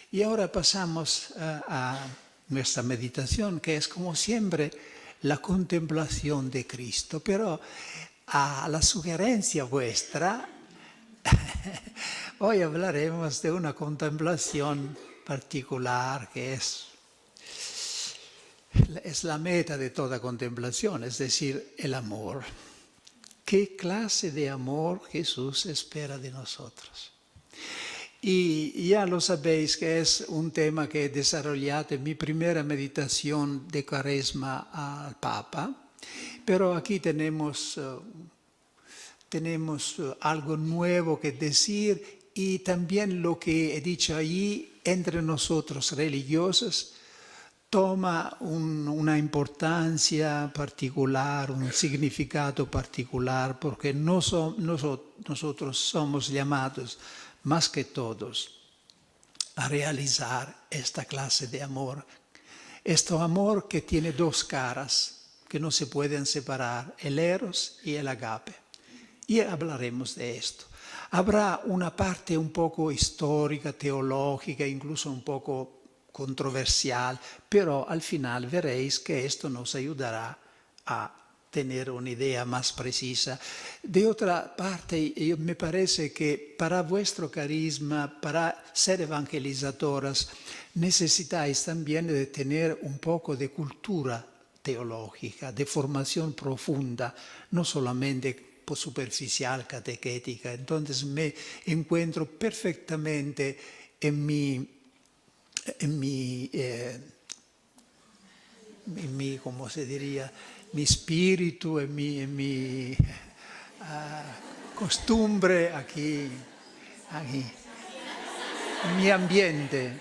Y ahora pasamos a nuestra meditación, que es como siempre la contemplación de Cristo, pero a la sugerencia vuestra, hoy hablaremos de una contemplación particular que es la meta de toda contemplación, es decir, el amor. ¿Qué clase de amor Jesús espera de nosotros? Y ya lo sabéis que es un tema que he desarrollado en mi primera meditación de Cuaresma al Papa, pero aquí tenemos algo nuevo que decir y también lo que he dicho allí entre nosotros religiosos toma una importancia particular, un significado particular, porque nosotros somos llamados más que todos a realizar esta clase de amor. Este amor que tiene dos caras, que no se pueden separar, el eros y el agape. Y hablaremos de esto. Habrá una parte un poco histórica, teológica, incluso un poco controversial, pero al final veréis que esto nos ayudará a tener una idea más precisa. De otra parte, me parece que para vuestro carisma, para ser evangelizadoras, necesitáis también de tener un poco de cultura teológica, de formación profunda, no solamente superficial, catequética. Entonces me encuentro perfectamente en mi ¿cómo se diría? Mi espíritu, en mi costumbre aquí, en mi ambiente.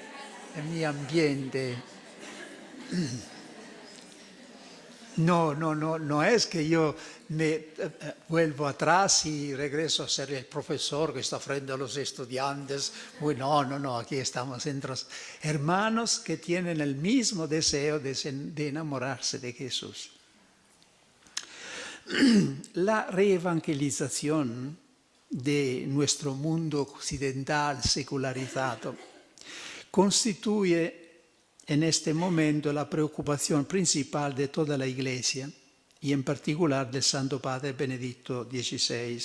No es que yo me vuelvo atrás y regreso a ser el profesor que está frente a los estudiantes. No, aquí estamos entre hermanos que tienen el mismo deseo de enamorarse de Jesús. La reevangelización de nuestro mundo occidental secularizado constituye en este momento la preocupación principal de toda la Iglesia y en particular del Santo Padre Benedicto XVI.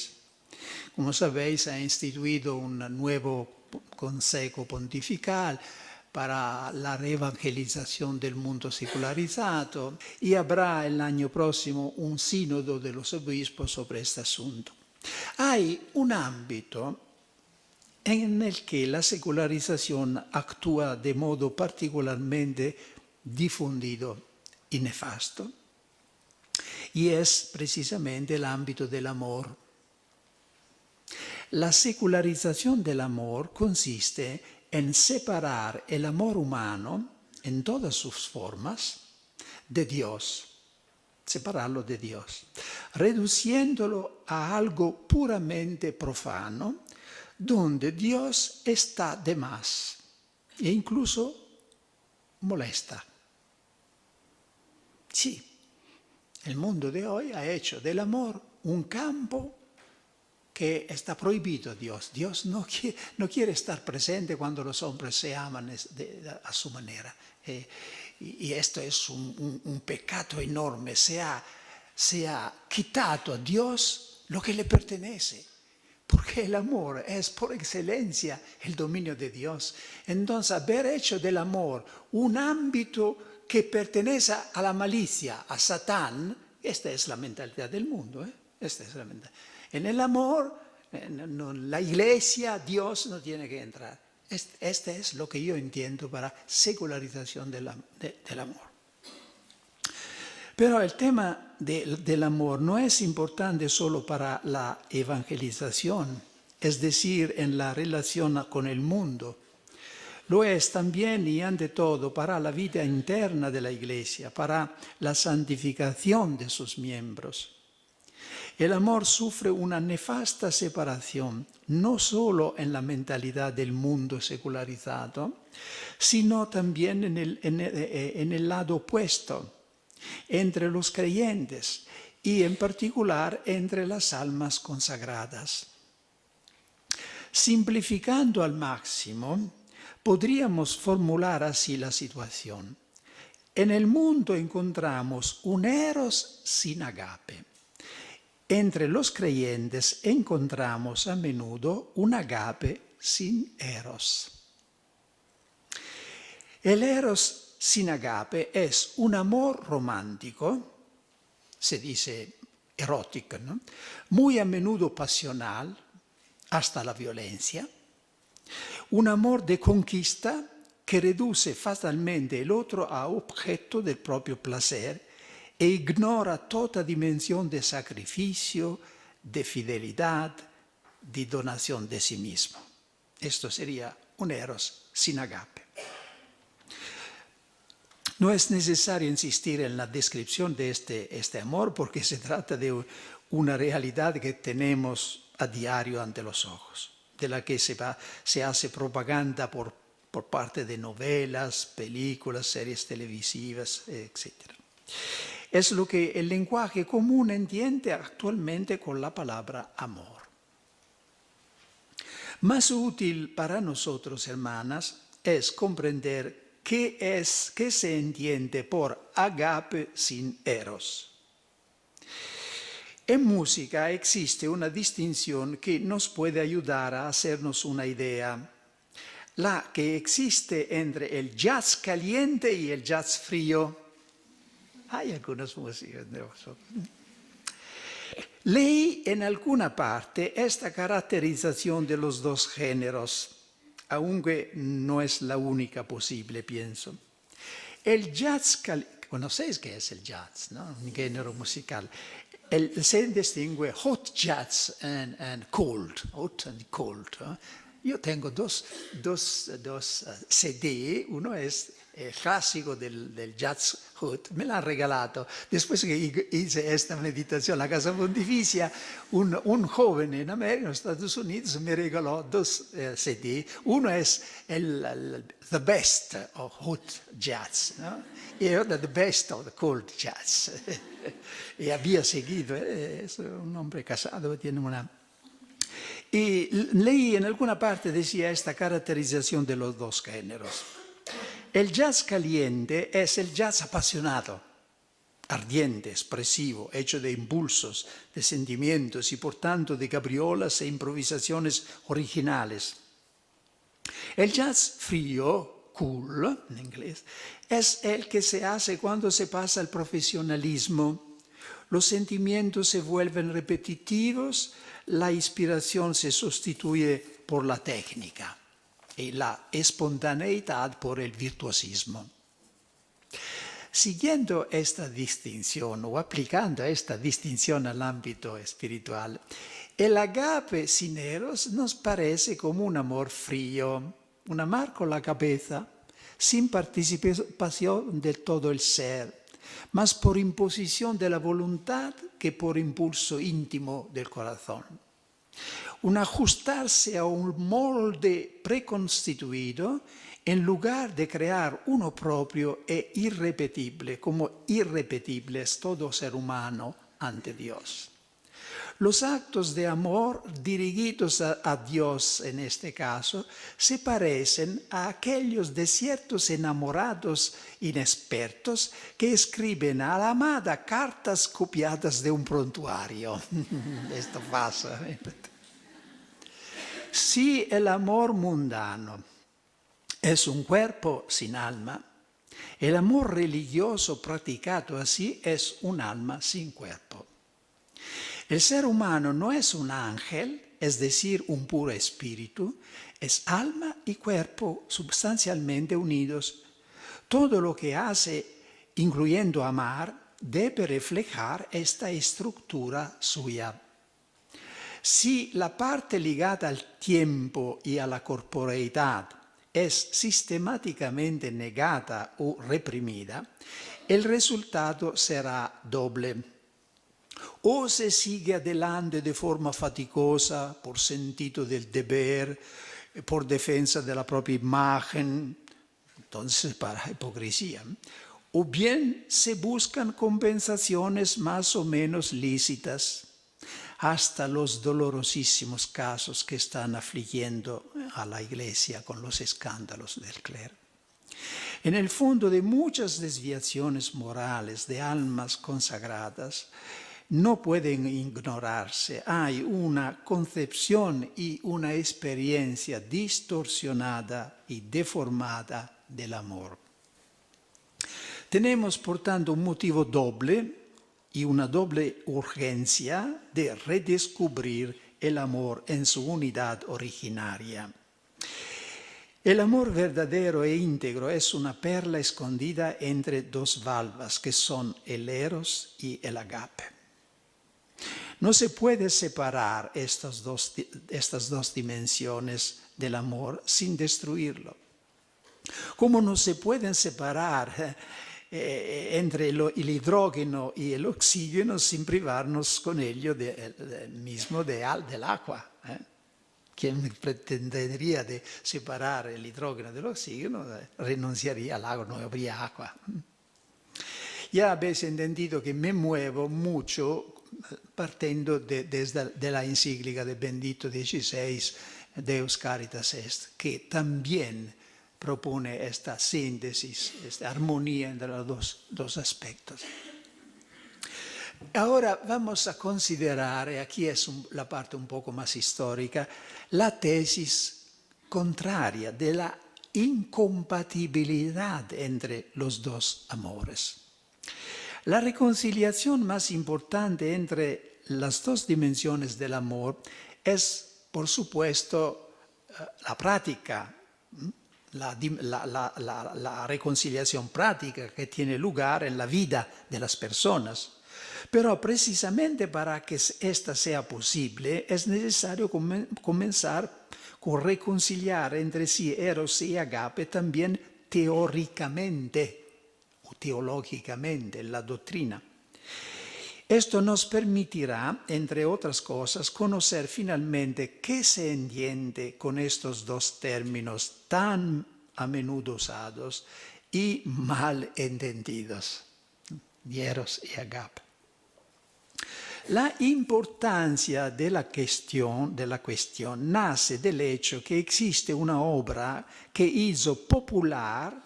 Como sabéis, ha instituido un nuevo Consejo Pontifical para la reevangelización del mundo secularizado y habrá el año próximo un sínodo de los obispos sobre este asunto. Hay un ámbito en el que la secularización actúa de modo particularmente difundido y nefasto, y es precisamente el ámbito del amor. La secularización del amor consiste en separar el amor humano en todas sus formas de Dios, separarlo de Dios, reduciéndolo a algo puramente profano, donde Dios está de más e incluso molesta. Sí, el mundo de hoy ha hecho del amor un campo que está prohibido a Dios. Dios no quiere estar presente cuando los hombres se aman a su manera. Y esto es un pecado enorme. Se ha quitado a Dios lo que le pertenece. Porque el amor es por excelencia el dominio de Dios. Entonces, haber hecho del amor un ámbito que pertenece a la malicia, a Satán, esta es la mentalidad del mundo. Esta es la mentalidad. En el amor, la Iglesia, Dios no tiene que entrar. Este es lo que yo entiendo para secularización del amor. Pero el tema del amor no es importante solo para la evangelización, es decir, en la relación con el mundo. Lo es también y ante todo para la vida interna de la Iglesia, para la santificación de sus miembros. El amor sufre una nefasta separación, no solo en la mentalidad del mundo secularizado, sino también en el lado opuesto, entre los creyentes y en particular entre las almas consagradas. Simplificando al máximo, Podríamos formular así la situación. En el mundo encontramos un eros sin agape. Entre los creyentes encontramos a menudo un agape sin eros. El eros sin agape es un amor romántico, se dice erótico, ¿no? Muy a menudo pasional, hasta la violencia. Un amor de conquista que reduce fatalmente el otro a objeto del propio placer e ignora toda dimensión de sacrificio, de fidelidad, de donación de sí mismo. Esto sería un eros sin agape. No es necesario insistir en la descripción de este amor porque se trata de una realidad que tenemos a diario ante los ojos, de la que se hace propaganda por parte de novelas, películas, series televisivas, etc. Es lo que el lenguaje común entiende actualmente con la palabra amor. Más útil para nosotros, hermanas, es comprender qué se entiende por agape sin eros. En música existe una distinción que nos puede ayudar a hacernos una idea, la que existe entre el jazz caliente y el jazz frío. Hay algunas músicas de eso. Leí en alguna parte esta caracterización de los dos géneros, aunque no es la única posible, pienso. El jazz caliente, conocéis qué es el jazz, ¿no? Un género musical. Se distingue hot jazz and cold, hot and cold. Yo tengo dos CD, uno es clásico del jazz hot, me l'hanno regalato. Después que hice esta meditación en la Casa Pontificia, un joven en América, en Estados Unidos, me regaló dos CD. Uno es The Best of Hot Jazz, ¿no? Y otro The Best of the Cold Jazz. Y había seguido, es un hombre casado, tiene una... Y leí en alguna parte decía esta caracterización de los dos géneros. El jazz caliente es el jazz apasionado, ardiente, expresivo, hecho de impulsos, de sentimientos y por tanto de cabriolas e improvisaciones originales. El jazz frío, cool en inglés, es el que se hace cuando se pasa al profesionalismo. Los sentimientos se vuelven repetitivos, la inspiración se sustituye por la técnica y la espontaneidad por el virtuosismo. Siguiendo esta distinción o aplicando esta distinción al ámbito espiritual, el agape sin eros nos parece como un amor frío, un amar con la cabeza, sin participación de todo el ser, más por imposición de la voluntad que por impulso íntimo del corazón. Un ajustarse a un molde preconstituido en lugar de crear uno propio e irrepetible, como irrepetible es todo ser humano ante Dios. Los actos de amor dirigidos a Dios en este caso se parecen a aquellos de ciertos enamorados inexpertos que escriben a la amada cartas copiadas de un prontuario. Esto pasa. Si el amor mundano es un cuerpo sin alma, el amor religioso practicado así es un alma sin cuerpo. El ser humano no es un ángel, es decir, un puro espíritu, es alma y cuerpo sustancialmente unidos. Todo lo que hace, incluyendo amar, debe reflejar esta estructura suya. Si la parte ligada al tiempo y a la corporeidad es sistemáticamente negada o reprimida, el resultado será doble. O se sigue adelante de forma faticosa por sentido del deber, por defensa de la propia imagen, entonces para hipocresía. O bien se buscan compensaciones más o menos lícitas. hasta los dolorosísimos casos que están afligiendo a la Iglesia con los escándalos del clero. En el fondo de muchas desviaciones morales de almas consagradas, no pueden ignorarse. Hay una concepción y una experiencia distorsionada y deformada del amor. Tenemos, por tanto, un motivo doble y una doble urgencia de redescubrir el amor en su unidad originaria. El amor verdadero e íntegro es una perla escondida entre dos valvas que son el eros y el agape. No se puede separar estas dos dimensiones del amor sin destruirlo. Como no se pueden separar entre el hidrógeno y el oxígeno sin privarnos con ello del agua. Quien pretendería de separar el hidrógeno del oxígeno renunciaría al agua, no habría agua. Ya habéis entendido que me muevo mucho partiendo de la encíclica de Benedicto XVI, Deus Caritas Est, que también propone esta síntesis, esta armonía entre los dos aspectos. Ahora vamos a considerar, y aquí es la parte un poco más histórica, la tesis contraria de la incompatibilidad entre los dos amores. La reconciliación más importante entre las dos dimensiones del amor es, por supuesto, la práctica, la reconciliación práctica que tiene lugar en la vida de las personas. Pero precisamente para que esta sea posible es necesario comenzar con reconciliar entre sí eros y agape también teóricamente o teológicamente en la doctrina. Esto nos permitirá, entre otras cosas, conocer finalmente qué se entiende con estos dos términos tan a menudo usados y mal entendidos, eros y agape. La importancia de la cuestión nace del hecho que existe una obra que hizo popular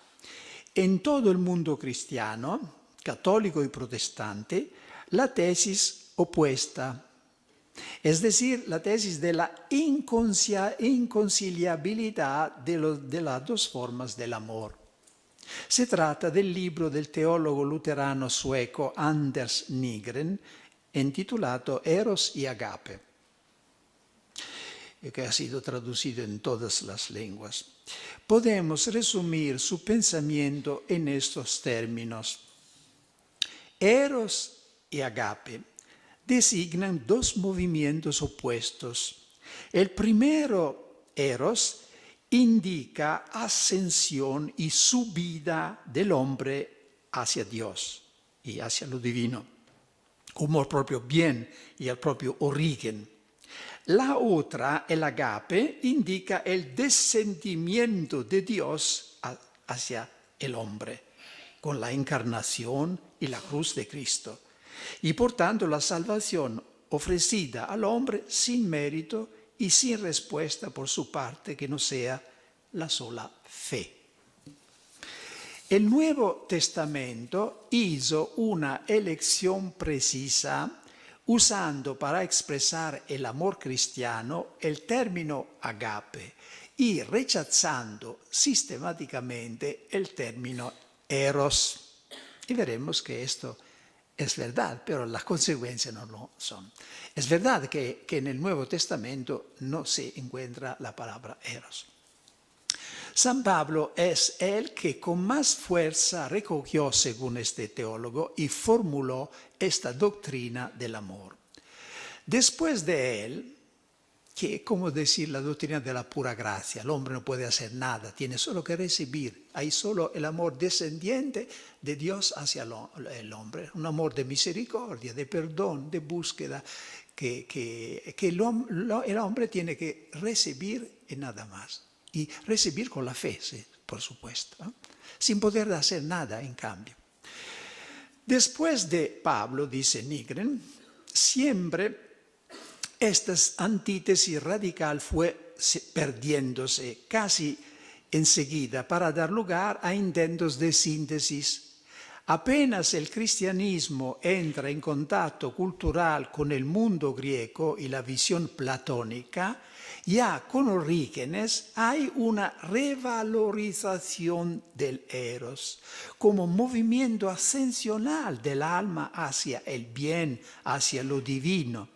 en todo el mundo cristiano, católico y protestante, la tesis opuesta, es decir, la tesis de la inconciliabilidad de las dos formas del amor. Se trata del libro del teólogo luterano sueco Anders Nygren, intitulato Eros y Agape, que ha sido traducido en todas las lenguas. Podemos resumir su pensamiento en estos términos. Eros y Agape designan dos movimientos opuestos. El primero, Eros, indica ascensión y subida del hombre hacia Dios y hacia lo divino, como el propio bien y el propio origen. La otra, el agape, indica el descendimiento de Dios hacia el hombre, con la encarnación y la cruz de Cristo. Y por tanto la salvación ofrecida al hombre sin mérito y sin respuesta por su parte que no sea la sola fe. El Nuevo Testamento hizo una elección precisa usando para expresar el amor cristiano el término agape y rechazando sistemáticamente el término eros. Y veremos que esto es verdad, pero las consecuencias no lo son. Es verdad que en el Nuevo Testamento no se encuentra la palabra eros. San Pablo es el que con más fuerza recogió, según este teólogo, y formuló esta doctrina del amor. Después de él, que como decir la doctrina de la pura gracia, el hombre no puede hacer nada, tiene solo que recibir. Hay solo el amor descendiente de Dios hacia el hombre, un amor de misericordia, de perdón, de búsqueda, que el hombre tiene que recibir y nada más. Y recibir con la fe, sí, por supuesto, ¿no? Sin poder hacer nada en cambio. Después de Pablo, dice Nygren, siempre Esta antítesis radical fue perdiéndose casi enseguida para dar lugar a intentos de síntesis. Apenas el cristianismo entra en contacto cultural con el mundo griego y la visión platónica, ya con Orígenes hay una revalorización del eros como movimiento ascensional del alma hacia el bien, hacia lo divino.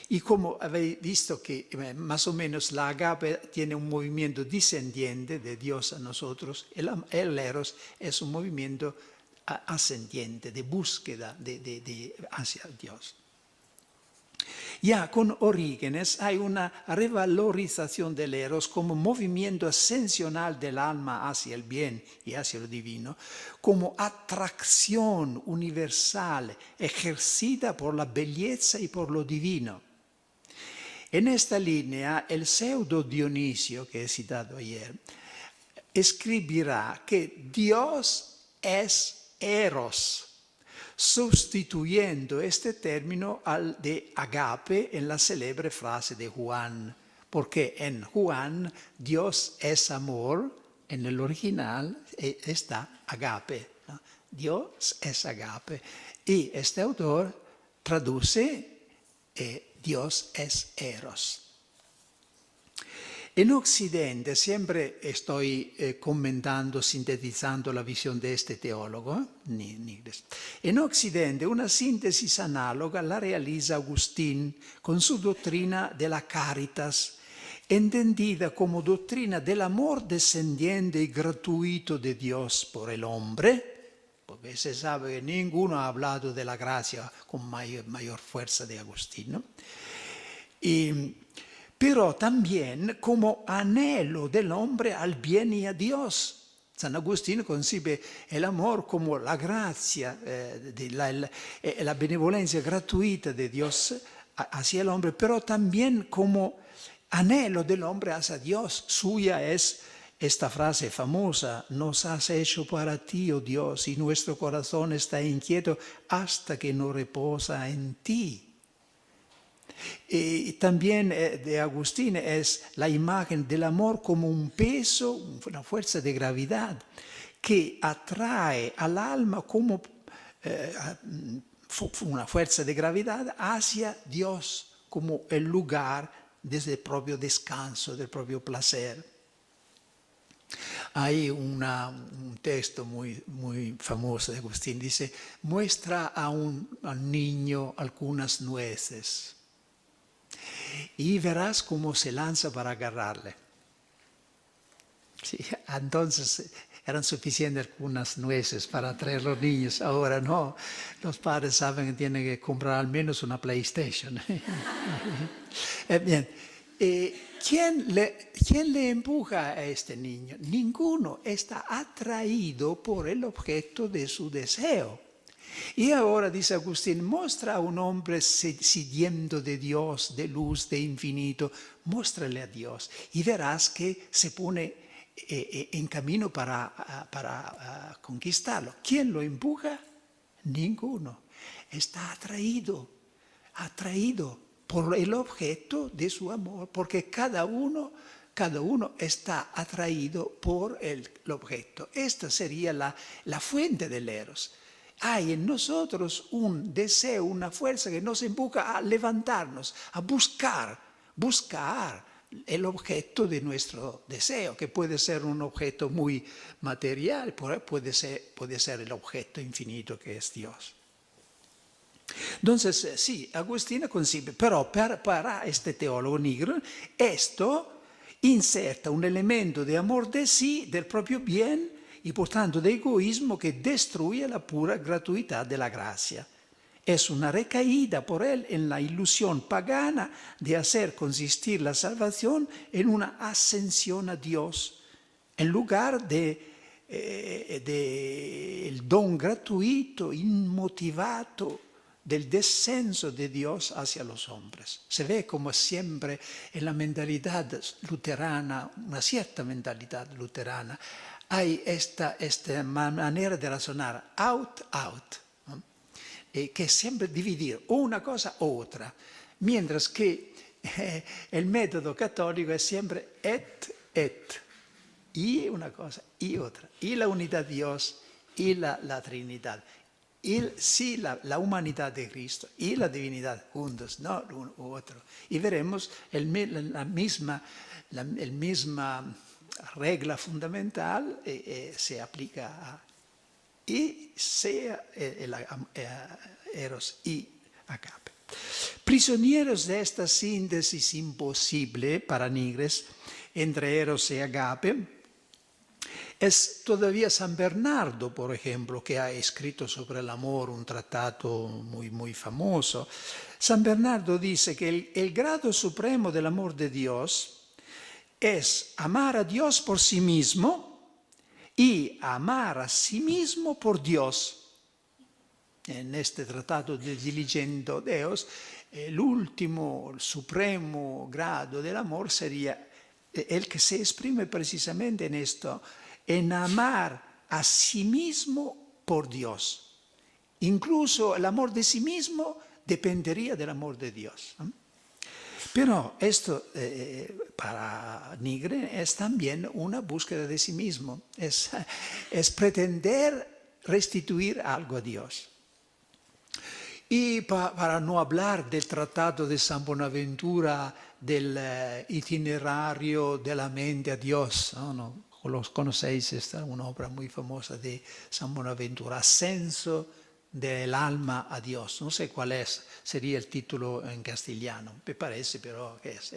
Y como habéis visto que más o menos la agape tiene un movimiento descendiente de Dios a nosotros, el eros es un movimiento ascendiente, de búsqueda hacia Dios. Ya con Orígenes hay una revalorización del eros como movimiento ascensional del alma hacia el bien y hacia lo divino, como atracción universal ejercida por la belleza y por lo divino. En esta línea, el pseudo Dionisio, que he citado ayer, escribirá que Dios es eros, sustituyendo este término al de agape en la célebre frase de Juan, porque en Juan Dios es amor, en el original está agape, ¿no? Dios es agape. Y este autor traduce Dios es eros. En Occidente, siempre estoy comentando, sintetizando la visión de este teólogo, en Occidente una síntesis análoga la realiza Agustín con su doctrina de la caritas, entendida como doctrina del amor descendiente y gratuito de Dios por el hombre, porque se sabe que ninguno ha hablado de la gracia con mayor fuerza de Agustín, ¿no? Pero también como anhelo del hombre al bien y a Dios. San Agustín concibe el amor como la gracia, la benevolencia gratuita de Dios hacia el hombre, pero también como anhelo del hombre hacia Dios. Suya es esta frase famosa: nos has hecho para ti, oh Dios, y nuestro corazón está inquieto hasta que no reposa en ti. Y también de Agustín es la imagen del amor como un peso, una fuerza de gravedad que atrae al alma como una fuerza de gravedad hacia Dios, como el lugar desde el propio descanso, del propio placer. Hay un texto muy famoso de Agustín, dice: muestra al niño algunas nueces y verás cómo se lanza para agarrarle. Sí, entonces eran suficientes algunas nueces para atraer a los niños. Ahora no, los padres saben que tienen que comprar al menos una PlayStation. Bien, ¿quién le empuja a este niño? Ninguno. Está atraído por el objeto de su deseo. Y ahora, dice Agustín, muestra a un hombre sediento de Dios, de luz, de infinito, muéstrale a Dios y verás que se pone en camino para conquistarlo. ¿Quién lo empuja? Ninguno. Está atraído por el objeto de su amor, porque cada uno está atraído por el objeto. Esta sería la fuente del eros. Hay en nosotros un deseo, una fuerza que nos empuja a levantarnos, a buscar el objeto de nuestro deseo, que puede ser un objeto muy material, puede ser el objeto infinito que es Dios. Entonces, sí, Agustín concibe, pero para este teólogo negro, esto inserta un elemento de amor de sí, del propio bien, y por tanto de egoísmo que destruye la pura gratuidad de la gracia. Es una recaída por él en la ilusión pagana de hacer consistir la salvación en una ascensión a Dios, en lugar del don gratuito, inmotivado, del descenso de Dios hacia los hombres. Se ve como siempre en la mentalidad luterana, una cierta mentalidad luterana, hay esta manera de razonar out, ¿no? Que siempre dividir una cosa u otra. Mientras que el método católico es siempre et. Y una cosa, y otra. Y la unidad de Dios, y la Trinidad. Sí, la humanidad de Cristo y la divinidad juntos, no uno u otro. Y veremos la misma regla fundamental se aplica a y sea eros y agape. Prisioneros de esta síntesis imposible para Nigres entre eros y agape, es todavía San Bernardo, por ejemplo, que ha escrito sobre el amor un tratado muy, muy famoso. San Bernardo dice que el grado supremo del amor de Dios es amar a Dios por sí mismo y amar a sí mismo por Dios. En este tratado de Diligendo Deus, el último, el supremo grado del amor sería el que se exprime precisamente en esto, en amar a sí mismo por Dios. Incluso el amor de sí mismo dependería del amor de Dios. Pero esto para Nigre es también una búsqueda de sí mismo, es pretender restituir algo a Dios. Y para no hablar del tratado de San Bonaventura, del itinerario de la mente a Dios, ¿no? Los conocéis, esta es una obra muy famosa de San Bonaventura, Ascenso del alma a Dios. No sé cuál sería el título en castellano, me parece, pero ¿qué es?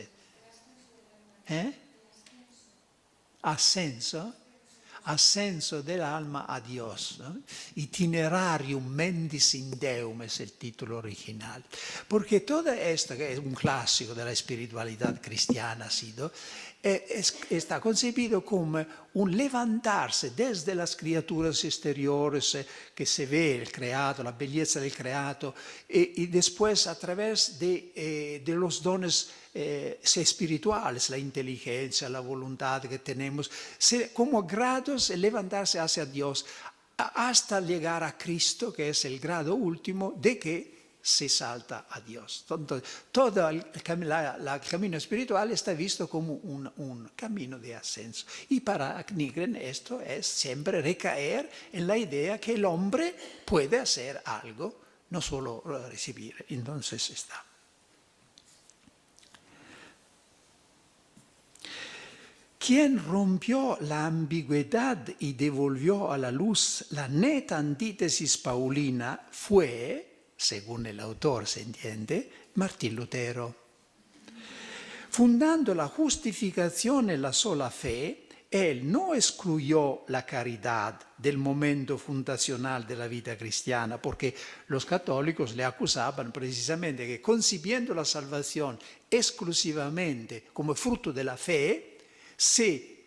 Ascenso. Ascenso del alma a Dios, ¿no? Itinerarium mentis in Deum es el título original. Porque todo esto, que es un clásico de la espiritualidad cristiana, ha sido, está concebido como un levantarse desde las criaturas exteriores que se ve el creado, la belleza del creado, y después a través de los dones espirituales, la inteligencia, la voluntad que tenemos, como grados levantarse hacia Dios hasta llegar a Cristo, que es el grado último de que se salta a Dios. Todo el camino espiritual está visto como un camino de ascenso. Y para Nigren esto es siempre recaer en la idea que el hombre puede hacer algo, no solo recibir. Entonces está. Quien rompió la ambigüedad y devolvió a la luz la neta antítesis paulina fue, según el autor se entiende, Martín Lutero. Fundando la justificación en la sola fe, él no excluyó la caridad del momento fundacional de la vida cristiana, porque los católicos le acusaban precisamente que concibiendo la salvación exclusivamente como fruto de la fe, se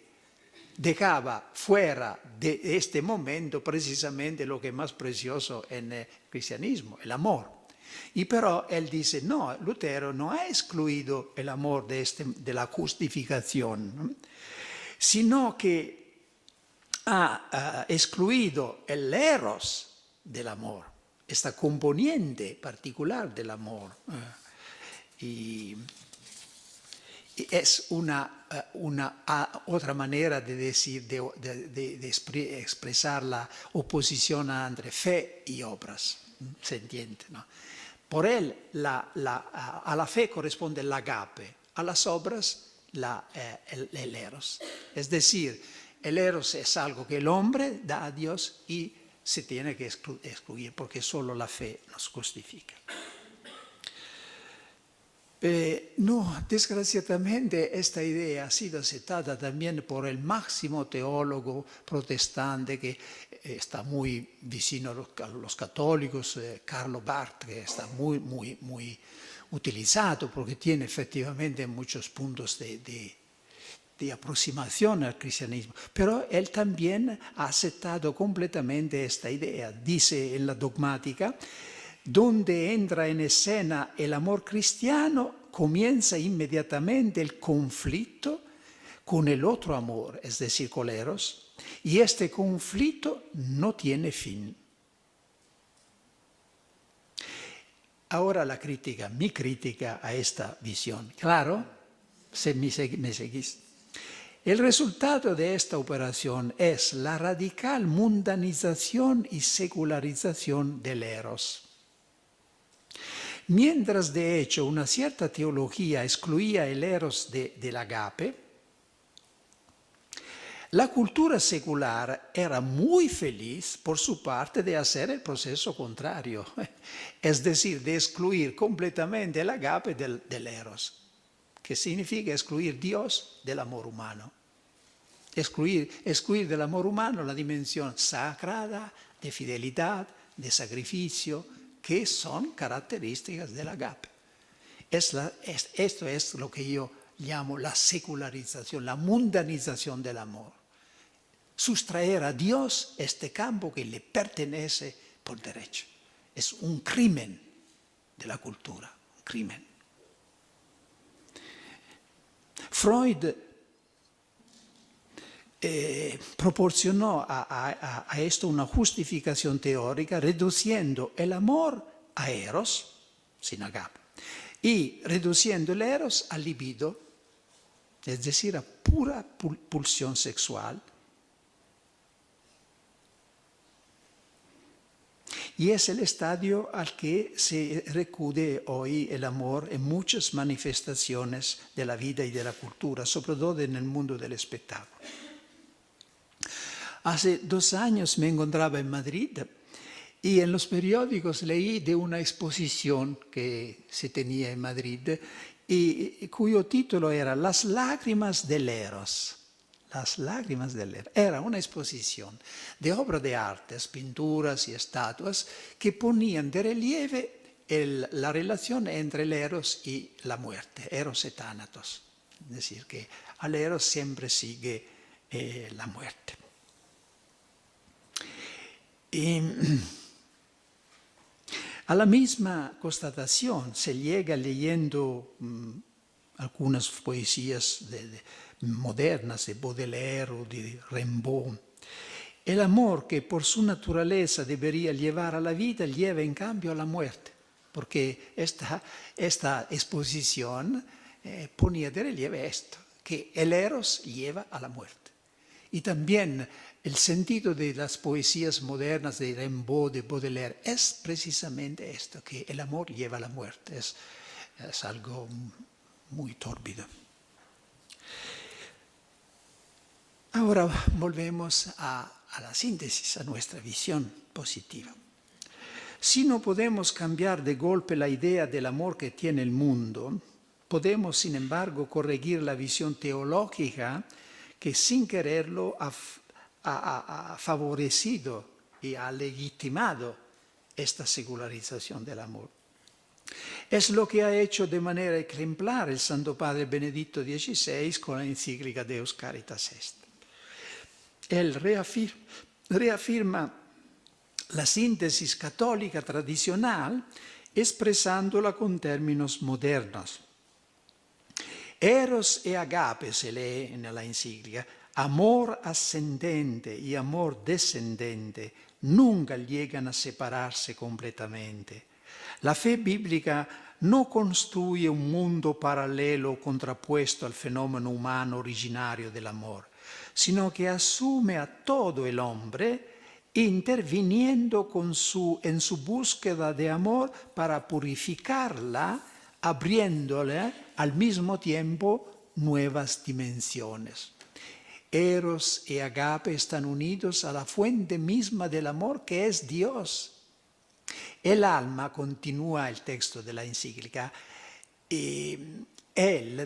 dejaba fuera de este momento precisamente lo que es más precioso en el cristianismo, el amor. Y pero él dice, no, Lutero no ha excluido el amor de la justificación, ¿no? Sino que ha excluido el eros del amor, esta componente particular del amor. Y es otra manera de decir, de expresar la oposición entre fe y obras, se entiende, ¿no? Por él a la fe corresponde el agape, a las obras el eros. Es decir, el eros es algo que el hombre da a Dios y se tiene que excluir porque solo la fe nos justifica. No, desgraciadamente esta idea ha sido aceptada también por el máximo teólogo protestante que está muy vicino a los católicos, Karl Barth, que está muy, muy, muy utilizado porque tiene efectivamente muchos puntos de aproximación al cristianismo. Pero él también ha aceptado completamente esta idea. Dice en la dogmática, donde entra en escena el amor cristiano, comienza inmediatamente el conflicto con el otro amor, es decir, con el eros, y este conflicto no tiene fin. Ahora mi crítica a esta visión. Claro, si me seguís. El resultado de esta operación es la radical mundanización y secularización del eros. Mientras de hecho una cierta teología excluía el eros del agape, la cultura secular era muy feliz por su parte de hacer el proceso contrario, es decir, de excluir completamente el agape del eros, que significa excluir Dios del amor humano. Excluir del amor humano la dimensión sagrada, de fidelidad, de sacrificio, que son características del agape. Esto es lo que yo llamo la secularización, la mundanización del amor. Sustraer a Dios este campo que le pertenece por derecho. Es un crimen de la cultura, un crimen. Freud proporcionó a esto una justificación teórica reduciendo el amor a eros, sin agape, y reduciendo el eros a libido, es decir, a pura pulsión sexual. Y es el estadio al que se recude hoy el amor en muchas manifestaciones de la vida y de la cultura, sobre todo en el mundo del espectáculo. Hace 2 años me encontraba en Madrid y en los periódicos leí de una exposición que se tenía en Madrid y cuyo título era Las lágrimas del Eros. Las lágrimas del Eros. Era una exposición de obras de arte, pinturas y estatuas que ponían de relieve la relación entre el Eros y la muerte, Eros y Thanatos. Es decir, que al Eros siempre sigue la muerte. Y a la misma constatación se llega leyendo algunas poesías modernas de Baudelaire o de Rimbaud. El amor que por su naturaleza debería llevar a la vida lleva en cambio a la muerte, porque esta exposición ponía de relieve esto, que el eros lleva a la muerte. Y también el sentido de las poesías modernas de Rimbaud, de Baudelaire, es precisamente esto, que el amor lleva a la muerte. Es algo muy tórbido. Ahora volvemos a la síntesis, a nuestra visión positiva. Si no podemos cambiar de golpe la idea del amor que tiene el mundo, podemos, sin embargo, corregir la visión teológica que sin quererlo ha favorecido y ha legitimado esta secularización del amor. Es lo que ha hecho de manera ejemplar el Santo Padre Benedicto XVI con la encíclica Deus Caritas Est. Él reafirma la síntesis católica tradicional expresándola con términos modernos. Eros y agape se lee en la encíclica. Amor ascendente y amor descendente nunca llegan a separarse completamente. La fe bíblica no construye un mundo paralelo contrapuesto al fenómeno humano originario del amor, sino que asume a todo el hombre interviniendo en su búsqueda de amor para purificarla, abriéndole al mismo tiempo nuevas dimensiones. Eros y agape están unidos a la fuente misma del amor que es Dios. El alma, continúa el texto de la encíclica,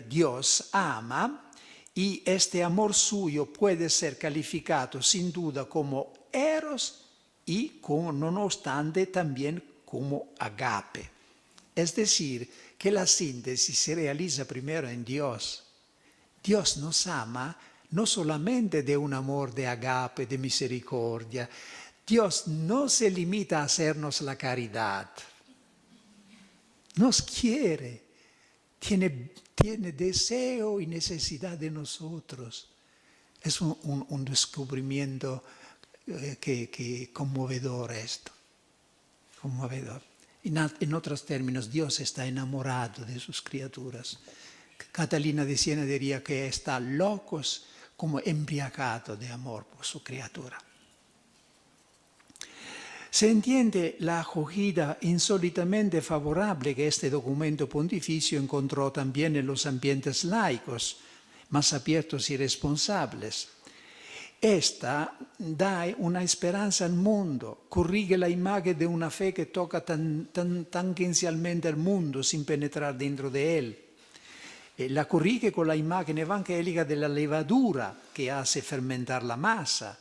Dios, ama y este amor suyo puede ser calificado sin duda como eros y, no obstante, también como agape. Es decir, que la síntesis se realiza primero en Dios. Dios nos ama no solamente de un amor de agape, de misericordia. Dios no se limita a hacernos la caridad. Nos quiere, tiene deseo y necesidad de nosotros. Es un descubrimiento que conmovedor esto. Conmovedor. En otros términos, Dios está enamorado de sus criaturas. Catalina de Siena diría que está locos, como embriagado de amor por su criatura. Se entiende la acogida insólitamente favorable que este documento pontificio encontró también en los ambientes laicos, más abiertos y responsables. Esta da una esperanza al mundo, corrige la imagen de una fe que toca tangencialmente al mundo sin penetrar dentro de él. La corrige con la imagen evangélica de la levadura que hace fermentar la masa.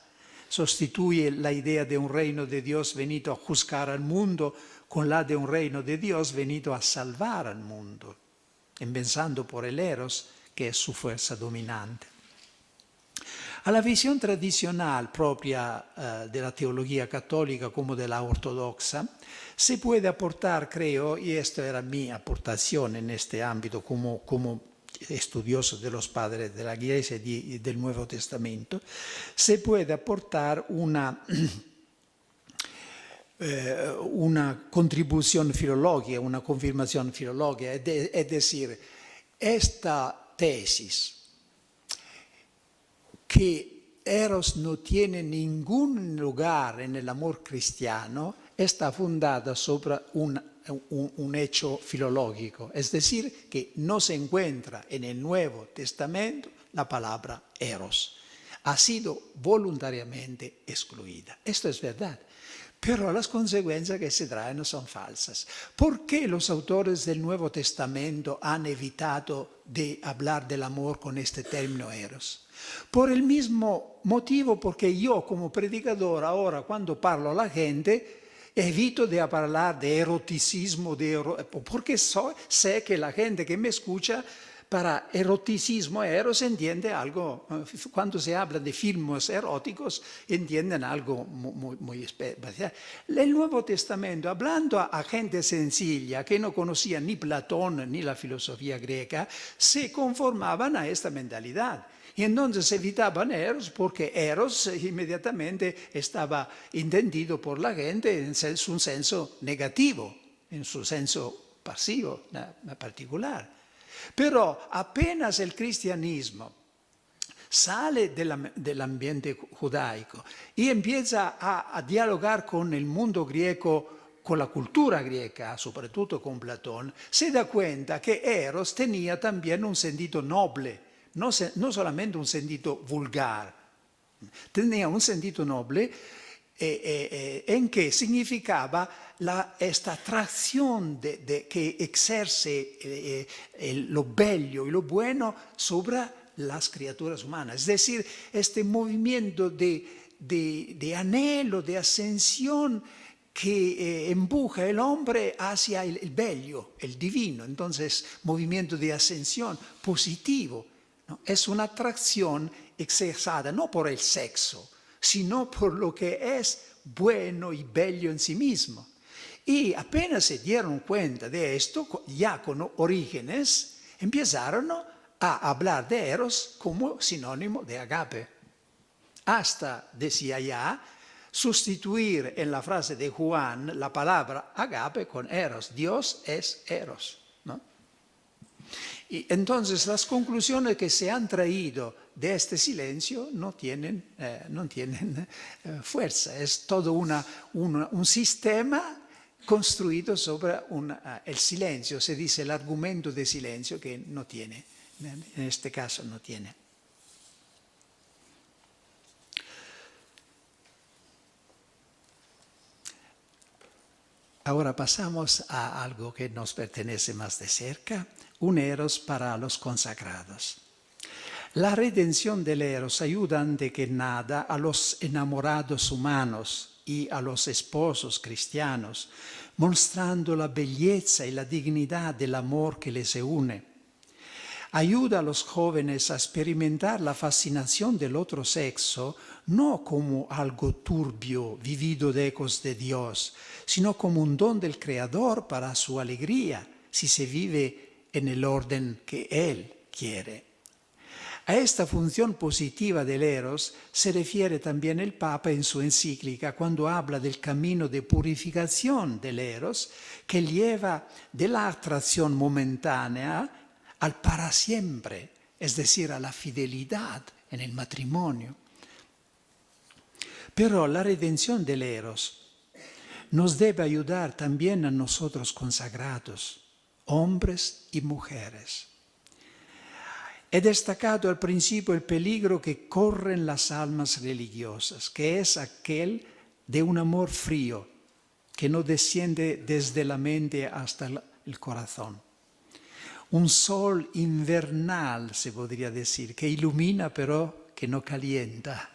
Sostituye la idea de un reino de Dios venido a juzgar al mundo con la de un reino de Dios venido a salvar al mundo, empezando por el eros, que es su fuerza dominante. A la visión tradicional propia de la teología católica como de la ortodoxa, se puede aportar, creo, y esta era mi aportación en este ámbito como estudioso de los padres de la Iglesia y del Nuevo Testamento, se puede aportar una contribución filológica, una confirmación filológica, es decir, esta tesis que Eros no tiene ningún lugar en el amor cristiano, está fundada sobre un hecho filológico, es decir, que no se encuentra en el Nuevo Testamento la palabra Eros. Ha sido voluntariamente excluida. Esto es verdad. Pero las consecuencias que se traen son falsas. ¿Por qué los autores del Nuevo Testamento han evitado de hablar del amor con este término Eros? Por el mismo motivo porque yo como predicador ahora cuando parlo a la gente evito de hablar de eroticismo, porque sé que la gente que me escucha para eroticismo, eros, entiende algo, cuando se habla de filmes eróticos, entienden algo muy especial. El Nuevo Testamento, hablando a gente sencilla que no conocía ni Platón ni la filosofía griega, se conformaban a esta mentalidad. Y entonces evitaban Eros porque Eros inmediatamente estaba entendido por la gente en un senso negativo, en su senso pasivo particular. Pero apenas el cristianismo sale del ambiente judaico y empieza a dialogar con el mundo griego, con la cultura griega, soprattutto con Platón, se da cuenta que Eros tenía también un sentido noble, no solamente un sentido vulgar, tenía un sentido noble en que significaba esta atracción que ejerce lo bello y lo bueno sobre las criaturas humanas. Es decir, este movimiento de anhelo, de ascensión que empuja al hombre hacia el bello, el divino. Entonces, movimiento de ascensión positivo, ¿no? Es una atracción exercida no por el sexo, sino por lo que es bueno y bello en sí mismo. Y apenas se dieron cuenta de esto, ya con Orígenes, empezaron a hablar de Eros como sinónimo de agape. Hasta, decía ya, sustituir en la frase de Juan la palabra agape con Eros. Dios es Eros, ¿no? Y entonces las conclusiones que se han traído de este silencio no tienen fuerza. Es todo un sistema construido sobre el silencio. Se dice el argumento de silencio que no tiene, en este caso no tiene. Ahora pasamos a algo que nos pertenece más de cerca, un Eros para los consagrados. La redención del Eros ayuda antes que nada a los enamorados humanos y a los esposos cristianos, mostrando la belleza y la dignidad del amor que les une. Ayuda a los jóvenes a experimentar la fascinación del otro sexo, no como algo turbio, vivido de ecos de Dios, sino como un don del Creador para su alegría, si se vive en el orden que Él quiere. A esta función positiva del eros se refiere también el Papa en su encíclica cuando habla del camino de purificación del eros que lleva de la atracción momentánea al para siempre, es decir, a la fidelidad en el matrimonio. Pero la redención del eros nos debe ayudar también a nosotros consagrados, hombres y mujeres. He destacado al principio el peligro que corren las almas religiosas, que es aquel de un amor frío, que no desciende desde la mente hasta el corazón. Un sol invernal, se podría decir, que ilumina pero que no calienta.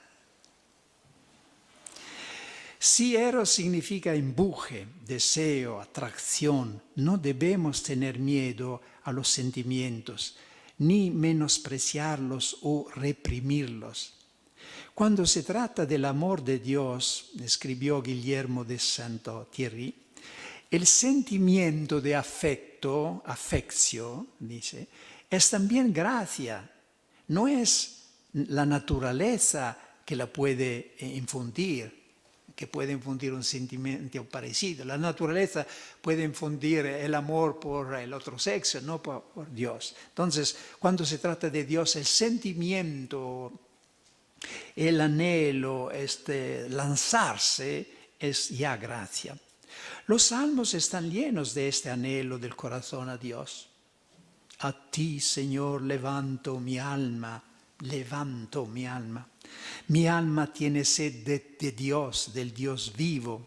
Si eros significa empuje, deseo, atracción, no debemos tener miedo a los sentimientos, ni menospreciarlos o reprimirlos. Cuando se trata del amor de Dios, escribió Guillermo de Saint-Thierry, el sentimiento de afecto, affectio, dice, es también gracia. No es la naturaleza que la puede infundir, que puede infundir un sentimiento parecido. La naturaleza puede infundir el amor por el otro sexo, no por Dios. Entonces, cuando se trata de Dios, el sentimiento, el anhelo, lanzarse, es ya gracia. Los salmos están llenos de este anhelo del corazón a Dios. A ti, Señor, levanto mi alma, levanto mi alma. Mi alma tiene sed de Dios, del Dios vivo.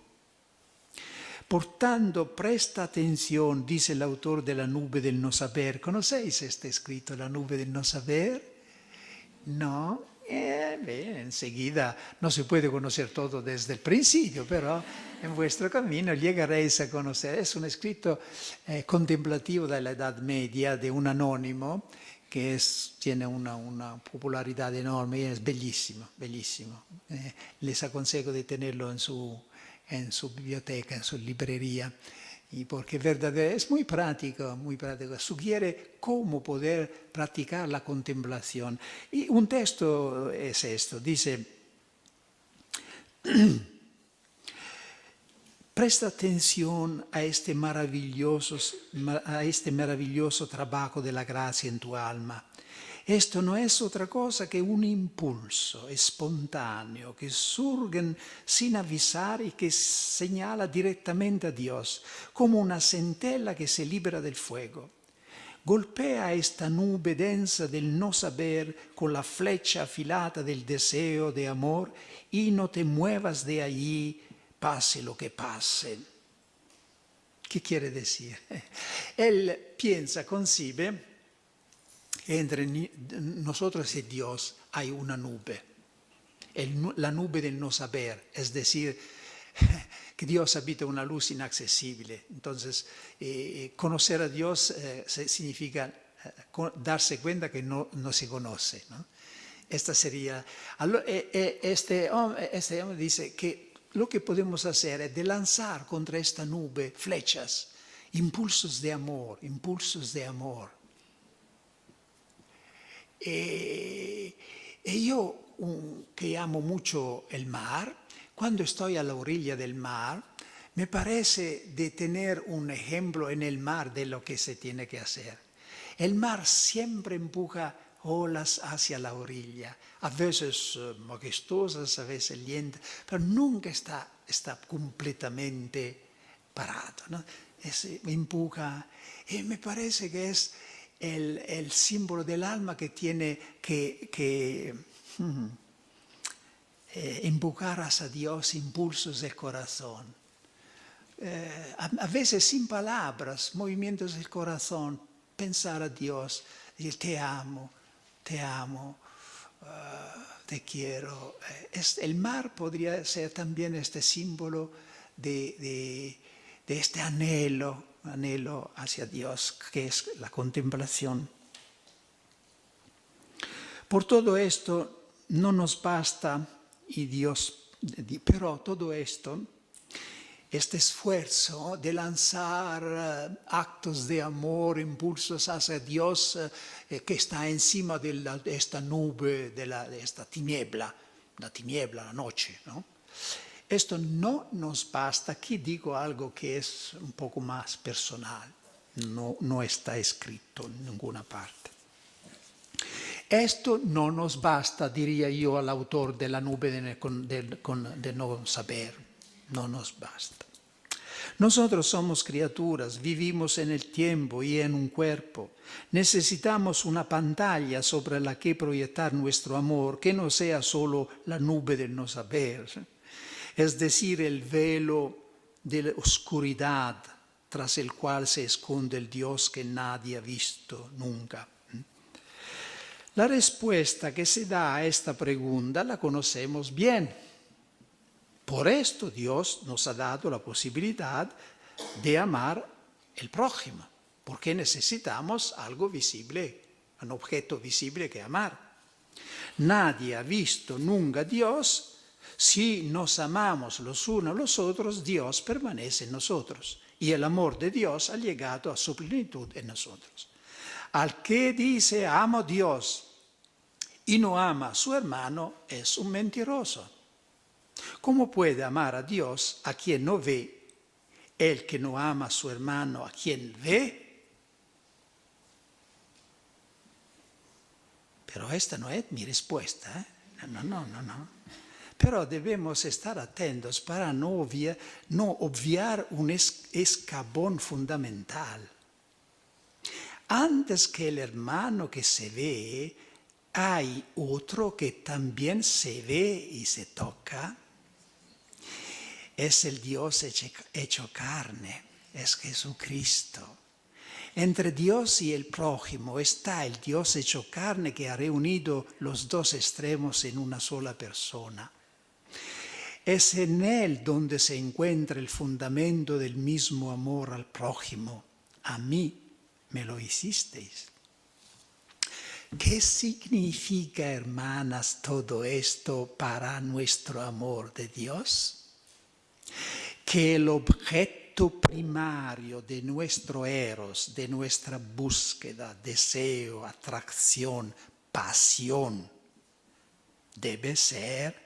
Por tanto, presta atención, dice el autor de La nube del no saber. ¿Conocéis este escrito, La nube del no saber? No. Enseguida no se puede conocer todo desde el principio, pero en vuestro camino llegaréis a conocer. Es un escrito contemplativo de la Edad Media de un anónimo que tiene una popularidad enorme y es bellísimo, bellísimo. Les aconsejo de tenerlo en su biblioteca, en su librería, y porque es muy práctico, sugiere cómo poder practicar la contemplación. Y un texto es esto, dice, presta atención a este maravilloso trabajo de la gracia en tu alma. Esto no es otra cosa que un impulso espontáneo que surge sin avisar y que señala directamente a Dios, como una centella que se libera del fuego. Golpea esta nube densa del no saber con la flecha afilada del deseo de amor y no te muevas de allí, pase lo que pase. ¿Qué quiere decir? Él piensa, concibe, entre nosotros y Dios hay una nube, la nube del no saber, es decir, que Dios habita una luz inaccesible. Entonces, conocer a Dios significa darse cuenta que no se conoce, ¿no? Esta sería, este hombre dice que lo que podemos hacer es de lanzar contra esta nube flechas, impulsos de amor, impulsos de amor. E io che amo mucho el mar, cuando estoy a la orilla del mar, me parece de tener un ejemplo en el mar de lo que se tiene que hacer. El mar siempre empuja olas hacia la orilla, a veces majestuosas, a veces lentas, pero nunca está completamente parado, ¿no? Empuja, y me parece que es el símbolo del alma que tiene que empujar hacia Dios impulsos del corazón. A veces sin palabras, movimientos del corazón, pensar a Dios, decir te amo, te quiero. El mar podría ser también este símbolo de este anhelo hacia Dios, que es la contemplación. Por todo esto no nos basta, pero todo esto este esfuerzo de lanzar actos de amor, impulsos hacia Dios que está encima de esta nube, de esta tiniebla, la noche, ¿no? Esto no nos basta. Aquí digo algo que es un poco más personal, no está escrito en ninguna parte. Esto no nos basta, diría yo al autor de La nube de no saber, no nos basta. Nosotros somos criaturas, vivimos en el tiempo y en un cuerpo. Necesitamos una pantalla sobre la que proyectar nuestro amor, que no sea solo la nube del no saber, es decir, el velo de la oscuridad tras el cual se esconde el Dios que nadie ha visto nunca. La respuesta que se da a esta pregunta la conocemos bien. Por esto Dios nos ha dado la posibilidad de amar el prójimo, porque necesitamos algo visible, un objeto visible que amar. Nadie ha visto nunca a Dios. Si nos amamos los unos a los otros, Dios permanece en nosotros y el amor de Dios ha llegado a su plenitud en nosotros. Al que dice amo a Dios y no ama a su hermano es un mentiroso. ¿Cómo puede amar a Dios a quien no ve? El que no ama a su hermano a quien ve. Pero esta no es mi respuesta, ¿eh? No. Pero debemos estar atentos para no obviar un escalón fundamental. Antes que el hermano que se ve, hay otro que también se ve y se toca. Es el Dios hecho carne, es Jesucristo. Entre Dios y el prójimo está el Dios hecho carne que ha reunido los dos extremos en una sola persona. Es en Él donde se encuentra el fundamento del mismo amor al prójimo. A mí me lo hicisteis. ¿Qué significa, hermanas, todo esto para nuestro amor de Dios? Que el objeto primario de nuestro eros, de nuestra búsqueda, deseo, atracción, pasión, debe ser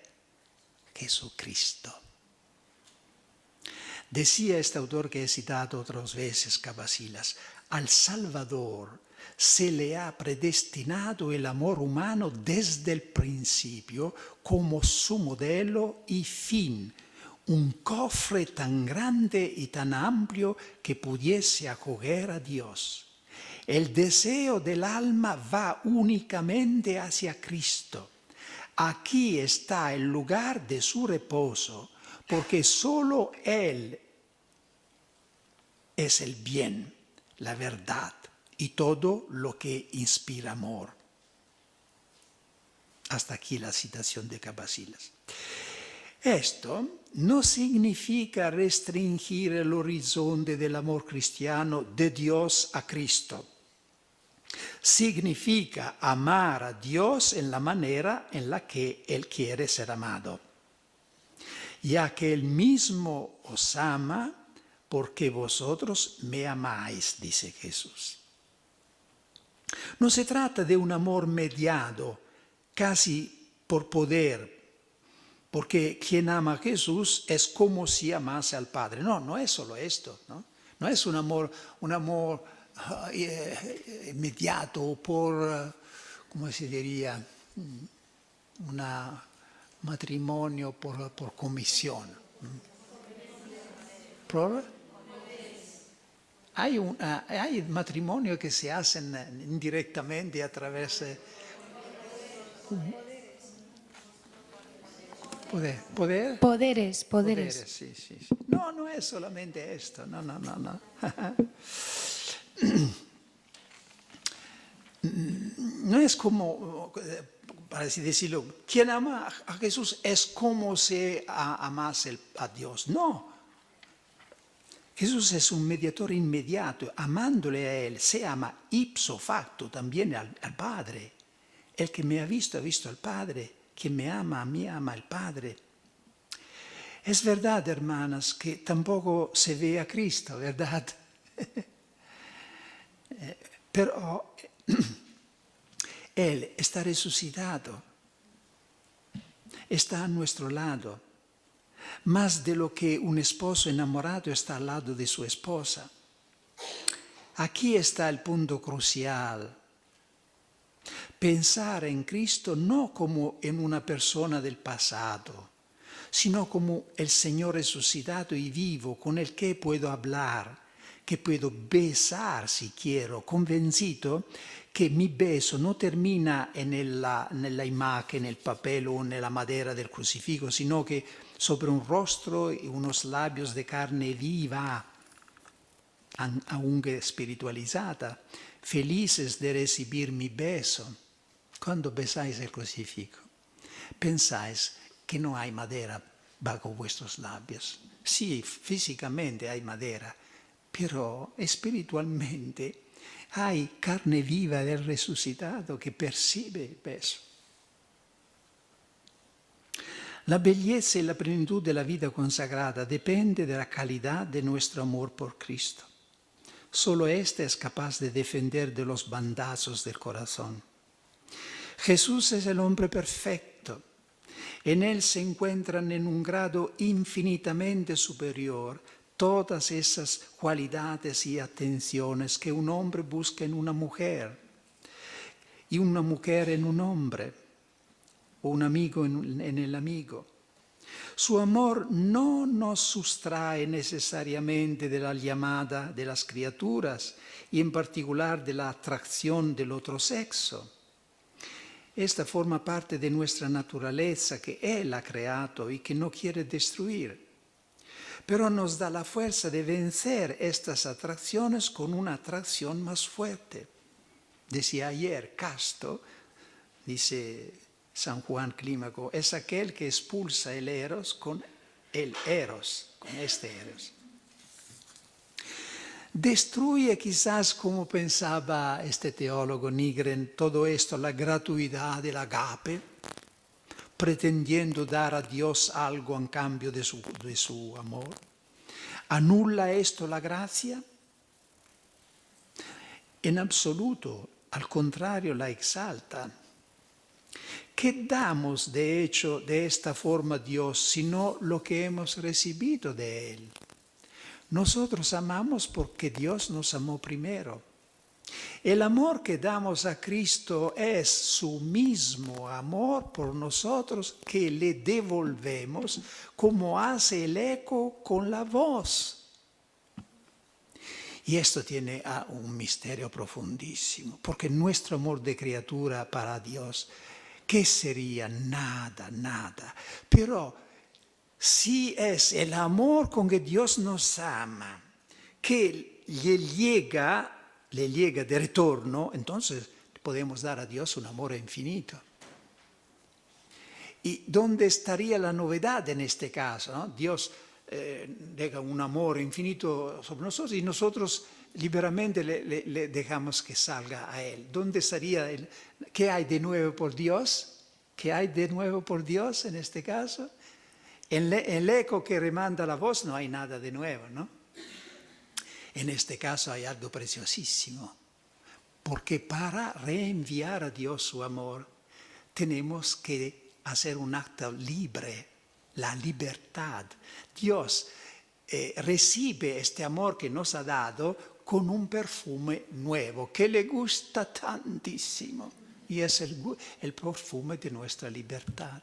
Jesucristo. Decía este autor que he citado otras veces, Cabasillas, al Salvador se le ha predestinado el amor humano desde el principio como su modelo y fin, un cofre tan grande y tan amplio que pudiese acoger a Dios. El deseo del alma va únicamente hacia Cristo. Aquí está el lugar de su reposo, porque solo Él es el bien, la verdad y todo lo que inspira amor. Hasta aquí la citación de Cabasillas. Esto no significa restringir el horizonte del amor cristiano de Dios a Cristo. Significa amar a Dios en la manera en la que Él quiere ser amado, ya que Él mismo os ama porque vosotros me amáis, dice Jesús. No se trata de un amor mediado, casi por poder, porque quien ama a Jesús es como si amase al Padre. No es solo esto, no es un amor inmediato por, ¿cómo se diría? Un matrimonio por comisión. Hay matrimonios que se hacen indirectamente a través de poder. Poderes. Sí. No es solamente esto, no. No es como, para así decirlo, quien ama a Jesús es como si amase a Dios. No. Jesús es un mediador inmediato. Amándole a Él, se ama ipso facto también al Padre. El que me ha visto al Padre. Quien me ama a mí ama al Padre. Es verdad, hermanas, que tampoco se ve a Cristo, ¿verdad? Pero Él está resucitado, está a nuestro lado, más de lo que un esposo enamorado está al lado de su esposa. Aquí está el punto crucial. Pensar en Cristo no como en una persona del pasado, sino como el Señor resucitado y vivo con el que puedo hablar, que puedo besar si quiero, convencido que mi beso no termina nella imagen, nel papel o nella madera del crucifijo, sino que sobre un rostro y unos labios de carne viva, aunque espiritualizada, felices de recibir mi beso. Cuando besáis el crucifijo, pensáis que no hay madera bajo vuestros labios. Sí, físicamente hay madera, pero espiritualmente hay carne viva del resucitado que percibe el beso. La belleza y la plenitud de la vida consagrada depende de la calidad de nuestro amor por Cristo. Solo éste es capaz de defender de los bandazos del corazón. Jesús es el hombre perfecto. En él se encuentran en un grado infinitamente superior todas esas cualidades y atenciones que un hombre busca en una mujer y una mujer en un hombre o un amigo en el amigo. Su amor no nos sustrae necesariamente de la llamada de las criaturas y en particular de la atracción del otro sexo. Esta forma parte de nuestra naturaleza que Él ha creado y que no quiere destruir. Pero nos da la fuerza de vencer estas atracciones con una atracción más fuerte. Decía ayer, casto, dice San Juan Clímaco, es aquel que expulsa el eros con el eros, con este eros. Destruye quizás, como pensaba este teólogo Nigren, todo esto, la gratuidad del agape, pretendiendo dar a Dios algo en cambio de su amor. ¿Anula esto la gracia? En absoluto, al contrario, la exalta. ¿Qué damos, de hecho, de esta forma a Dios, sino lo que hemos recibido de Él? Nosotros amamos porque Dios nos amó primero. El amor que damos a Cristo es su mismo amor por nosotros que le devolvemos como hace el eco con la voz. Y esto tiene un misterio profundísimo, porque nuestro amor de criatura para Dios, ¿qué sería? Nada, nada. Pero si es el amor con que Dios nos ama, que le llega de retorno, entonces podemos dar a Dios un amor infinito. ¿Y dónde estaría la novedad en este caso? ¿No? Dios deja un amor infinito sobre nosotros y nosotros liberamente le dejamos que salga a Él. ¿Dónde estaría qué hay de nuevo por Dios? ¿Qué hay de nuevo por Dios en este caso? En el eco que remanda la voz no hay nada de nuevo, ¿no? En este caso hay algo preciosísimo, porque para reenviar a Dios su amor tenemos que hacer un acto libre, la libertad. Dios recibe este amor que nos ha dado con un perfume nuevo que le gusta tantísimo y es el perfume de nuestra libertad.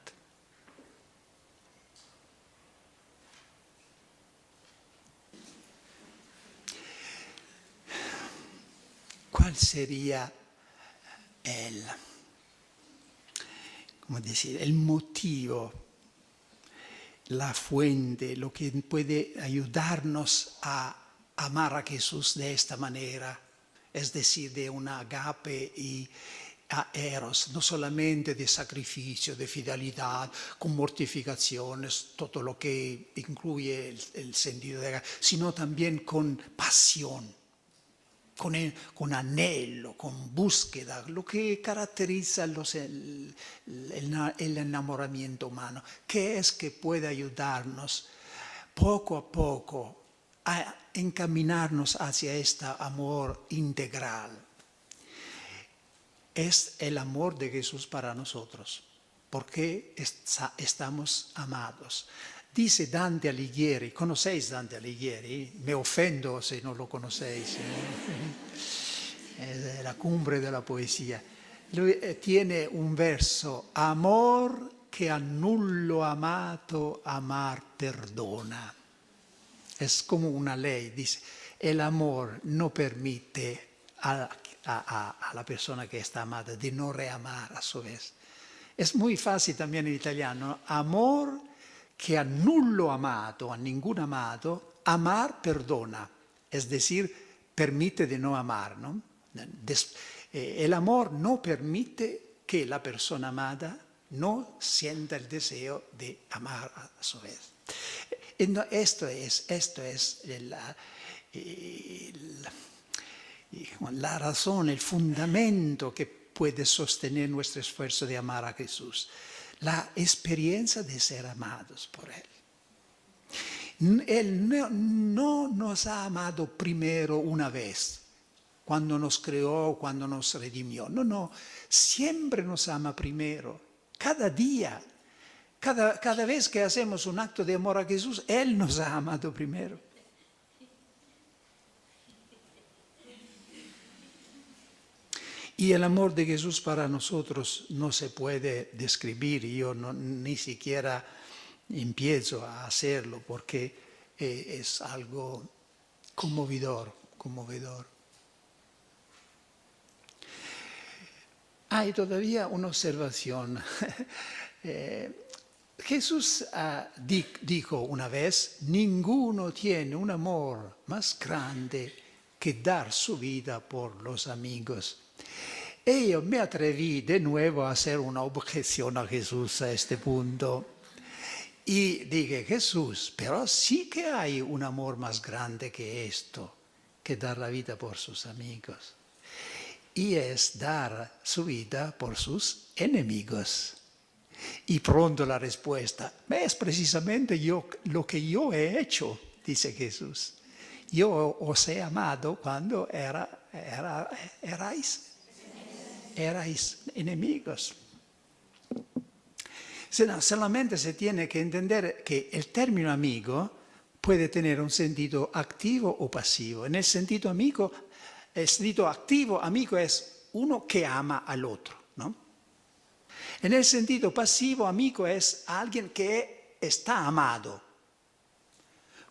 ¿Cuál sería el motivo, la fuente, lo que puede ayudarnos a amar a Jesús de esta manera? Es decir, de un agape y a eros, no solamente de sacrificio, de fidelidad, con mortificaciones, todo lo que incluye el sentido de agape, sino también con pasión. con anhelo, con búsqueda, lo que caracteriza el enamoramiento humano, que es que puede ayudarnos poco a poco a encaminarnos hacia este amor integral. Es el amor de Jesús para nosotros, porque estamos amados. Dice Dante Alighieri, ¿conocéis Dante Alighieri? Me ofendo si no lo conocéis. Es la cumbre de la poesía. Lui tiene un verso: amor che a nullo amato amar perdona. Es como una ley, dice, el amor no permite a la persona que está amada de no reamar a su vez. Es muy fácil también en italiano: amor que a nullo amato, a ningún amado, amar perdona, es decir, permite de no amar, ¿no? El amor no permite que la persona amada no sienta el deseo de amar a su vez. Esto es la razón, el fundamento que puede sostener nuestro esfuerzo de amar a Jesús. La experiencia de ser amados por Él. Él no nos ha amado primero una vez, cuando nos creó, cuando nos redimió. No, siempre nos ama primero, cada día. Cada vez que hacemos un acto de amor a Jesús, Él nos ha amado primero. Y el amor de Jesús para nosotros no se puede describir. Yo ni siquiera empiezo a hacerlo porque es algo conmovedor. Hay todavía una observación. Jesús dijo una vez: ninguno tiene un amor más grande que dar su vida por los amigos. Y yo me atreví de nuevo a hacer una objeción a Jesús a este punto. Y dije: Jesús, pero sí que hay un amor más grande que esto, que dar la vida por sus amigos. Y es dar su vida por sus enemigos. Y pronto la respuesta: es precisamente lo que yo he hecho, dice Jesús. Yo os he amado cuando erais enemigos. Solamente se tiene que entender que el término amigo puede tener un sentido activo o pasivo. En el sentido activo, amigo es uno que ama al otro, ¿no? En el sentido pasivo, amigo es alguien que está amado.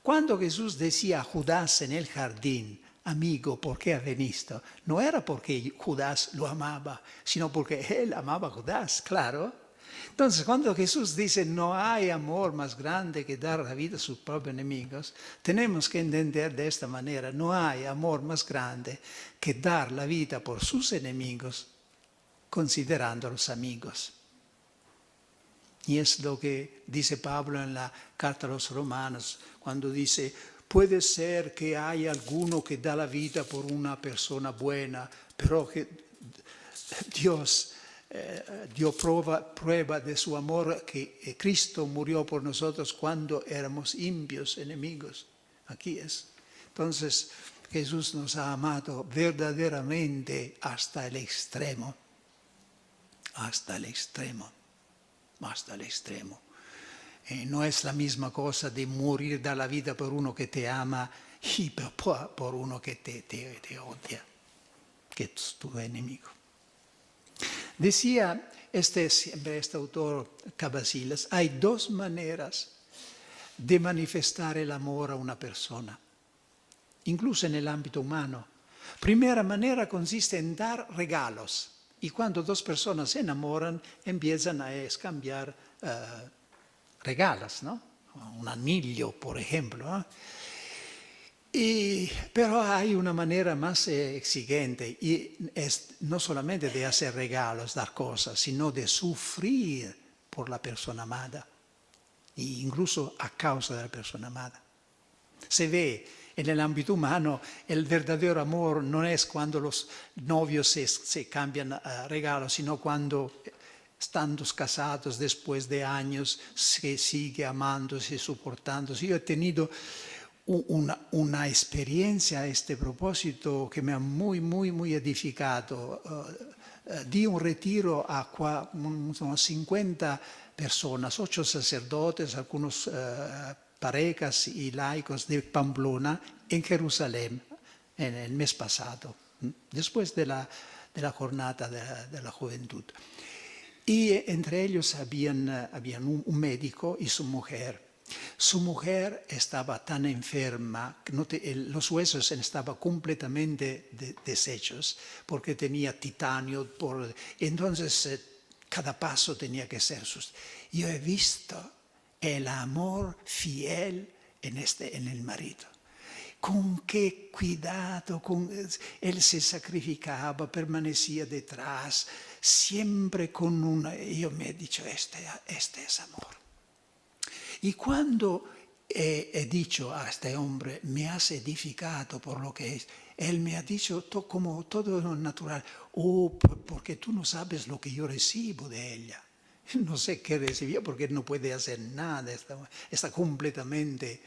Cuando Jesús decía a Judas en el jardín: amigo, ¿por qué has venido? No era porque Judas lo amaba, sino porque él amaba a Judas, claro. Entonces, cuando Jesús dice: no hay amor más grande que dar la vida a sus propios enemigos, tenemos que entender de esta manera: no hay amor más grande que dar la vida por sus enemigos, considerándolos amigos. Y es lo que dice Pablo en la carta a los Romanos, cuando dice: puede ser que haya alguno que da la vida por una persona buena, pero que Dios dio prueba de su amor, que Cristo murió por nosotros cuando éramos impios, enemigos. Aquí es. Entonces, Jesús nos ha amado verdaderamente hasta el extremo. Hasta el extremo. No es la misma cosa de morir, dar la vida por uno que te ama y por uno que te odia, que es tu enemigo. Decía este autor Cabasillas: hay dos maneras de manifestar el amor a una persona, incluso en el ámbito humano. Primera manera consiste en dar regalos. Y cuando dos personas se enamoran, empiezan a cambiar regalos, ¿no? Un anillo, por ejemplo, ¿eh? Pero hay una manera más exigente, y es no solamente de hacer regalos, dar cosas, sino de sufrir por la persona amada, e incluso a causa de la persona amada. Se ve En el ámbito humano, el verdadero amor no es cuando los novios se cambian regalos, sino cuando, estando casados después de años, se sigue amándose, soportándose. Yo he tenido una experiencia a este propósito que me ha muy edificado. Di un retiro a unos 50 personas, 8 sacerdotes, algunos parejas y laicos de Pamplona en Jerusalén en el mes pasado, después de la jornada de la juventud. Y entre ellos habían un médico y su mujer. Su mujer estaba tan enferma, los huesos estaban completamente deshechos porque tenía titanio. Entonces, cada paso tenía que ser Yo he visto el amor fiel en el marido. Con qué cuidado, él se sacrificaba, permanecía detrás, siempre con Yo me he dicho, este es amor. Y cuando he dicho a este hombre, me has edificado por lo que es, él me ha dicho como todo natural, porque tú no sabes lo que yo recibo de ella. No sé qué recibió porque no puede hacer nada, está completamente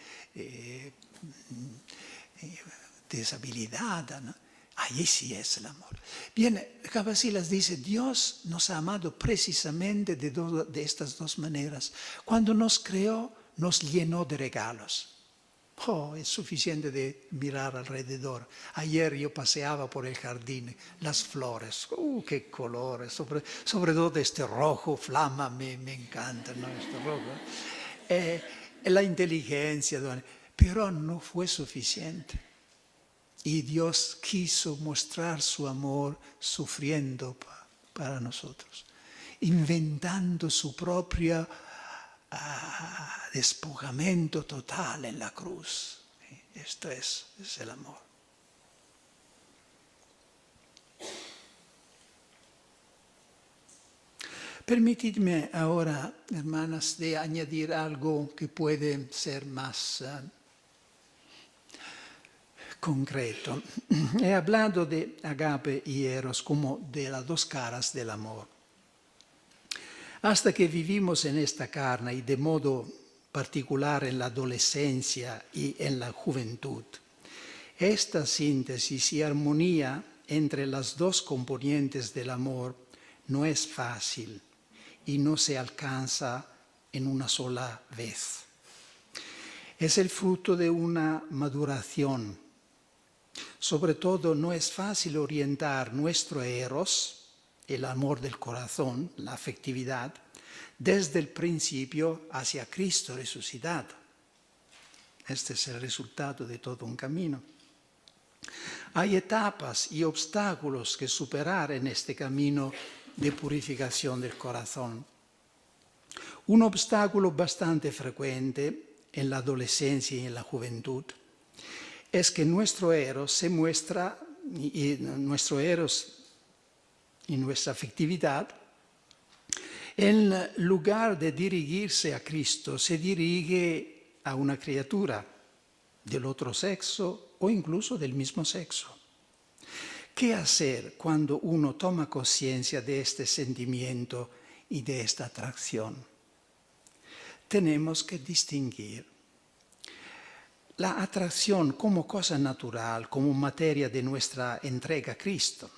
deshabilitada, ¿no? Ahí sí es el amor. Bien, Cabasillas dice, Dios nos ha amado precisamente de estas dos maneras. Cuando nos creó, nos llenó de regalos. Es suficiente de mirar alrededor. Ayer yo paseaba por el jardín, las flores, qué colores, sobre todo este rojo flama, me encanta, ¿no? Este rojo. La inteligencia, pero no fue suficiente. Y Dios quiso mostrar su amor sufriendo para nosotros, inventando su propio despojamiento total en la cruz. Esto es el amor. Permitidme ahora, hermanas, de añadir algo que puede ser más concreto. He hablado de agape y eros como de las dos caras del amor. Hasta que vivimos en esta carne y de modo particular en la adolescencia y en la juventud, esta síntesis y armonía entre las dos componentes del amor no es fácil y no se alcanza en una sola vez. Es el fruto de una maduración. Sobre todo, no es fácil orientar nuestro eros, el amor del corazón, la afectividad, desde el principio hacia Cristo resucitado. Este es el resultado de todo un camino. Hay etapas y obstáculos que superar en este camino de purificación del corazón. Un obstáculo bastante frecuente en la adolescencia y en la juventud es que nuestro eros se muestra, y nuestro eros y nuestra afectividad, en lugar de dirigirse a Cristo, se dirige a una criatura del otro sexo o incluso del mismo sexo. ¿Qué hacer cuando uno toma conciencia de este sentimiento y de esta atracción? Tenemos que distinguir la atracción como cosa natural, como materia de nuestra entrega a Cristo,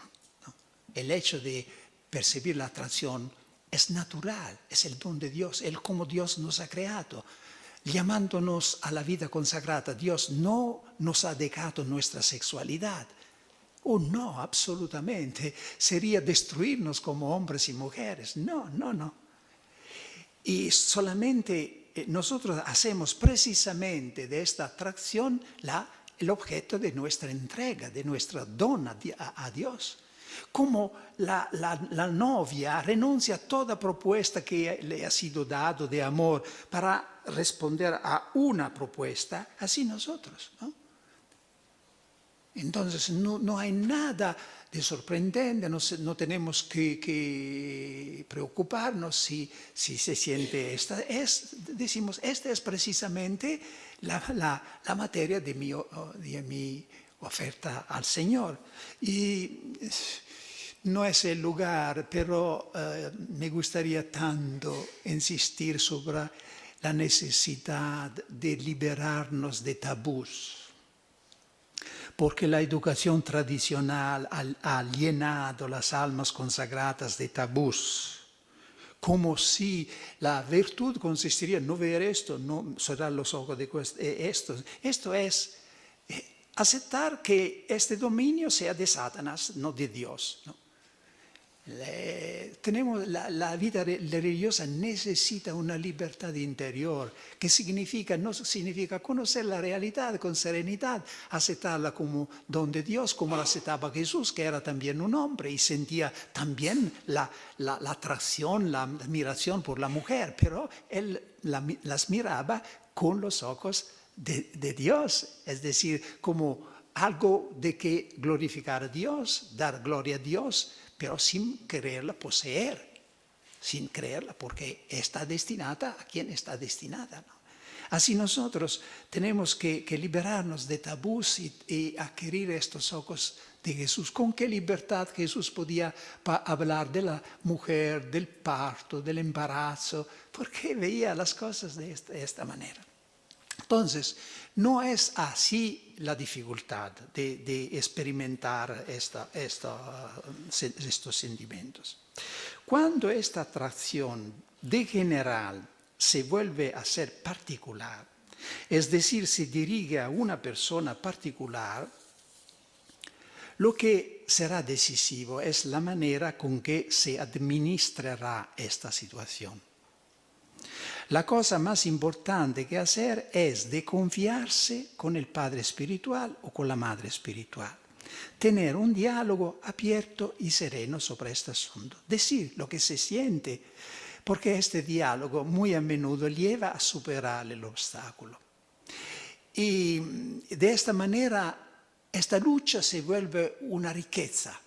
¿no? El hecho de percibir la atracción es natural, es el don de Dios, el como Dios nos ha creado. Llamándonos a la vida consagrada, Dios no nos ha dejado nuestra sexualidad. No, absolutamente. Sería destruirnos como hombres y mujeres. No. Y solamente nosotros hacemos precisamente de esta atracción el objeto de nuestra entrega, de nuestra don a Dios. Como la novia renuncia a toda propuesta que le ha sido dado de amor para responder a una propuesta, así nosotros, ¿no? Entonces no hay nada de sorprendente, no tenemos que preocuparnos si se siente esta. Decimos, esta es precisamente la materia de mi oferta al Señor. Y no es el lugar, pero me gustaría tanto insistir sobre la necesidad de liberarnos de tabús, porque la educación tradicional ha llenado las almas consagradas de tabús, como si la virtud consistiría en no ver esto, no cerrar los ojos de esto. Esto es aceptar que este dominio sea de Satanás, no de Dios, ¿no? La vida religiosa necesita una libertad interior, que no significa conocer la realidad con serenidad, aceptarla como don de Dios, como la aceptaba Jesús, que era también un hombre y sentía también la atracción, la admiración por la mujer, pero él las miraba con los ojos de Dios, es decir, como algo de que glorificar a Dios, dar gloria a Dios, pero sin quererla poseer, sin creerla, porque está destinada a quien está destinada, ¿no? Así nosotros tenemos que liberarnos de tabús y adquirir estos ojos de Jesús. ¿Con qué libertad Jesús podía hablar de la mujer, del parto, del embarazo? Porque veía las cosas de esta manera. Entonces, no es así la dificultad de experimentar estos sentimientos. Cuando esta atracción de general se vuelve a ser particular, es decir, se dirige a una persona particular, lo que será decisivo es la manera con que se administrará esta situación. La cosa más importante que hacer es de confiarse con el padre espiritual o con la madre espiritual. Tener un diálogo abierto y sereno sobre este asunto. Decir lo que se siente, porque este diálogo muy a menudo lleva a superar el obstáculo. Y de esta manera, esta lucha se vuelve una riqueza.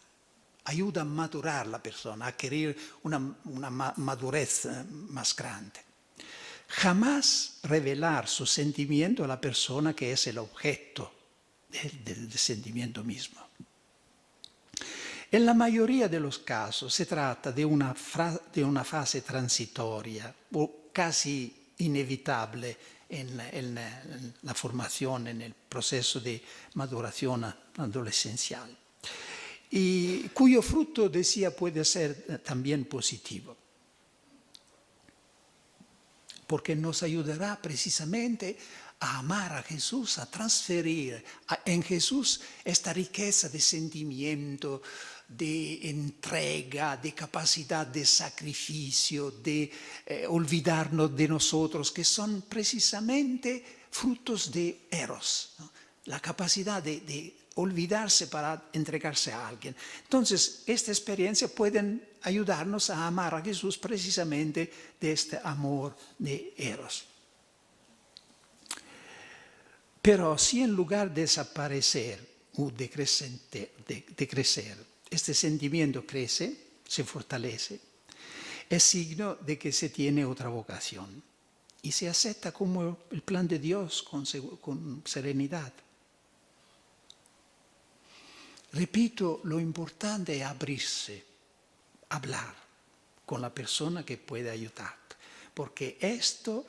Ayuda a madurar la persona, a adquirir una madurez más grande. Jamás revelar su sentimiento a la persona que es el objeto del sentimiento mismo. En la mayoría de los casos se trata de una fase transitoria o casi inevitable en la formación, en el proceso de maduración adolescencial, y cuyo fruto, decía, puede ser también positivo, porque nos ayudará precisamente a amar a Jesús, a transferir en Jesús esta riqueza de sentimiento, de entrega, de capacidad de sacrificio, de olvidarnos de nosotros, que son precisamente frutos de Eros, ¿no? La capacidad de olvidarse para entregarse a alguien. Entonces, esta experiencia puede ayudarnos a amar a Jesús precisamente de este amor de Eros. Pero si en lugar de desaparecer o de crecer, este sentimiento crece, se fortalece, es signo de que se tiene otra vocación y se acepta como el plan de Dios con serenidad. Repito, lo importante es abrirse, hablar con la persona que puede ayudarte, porque esto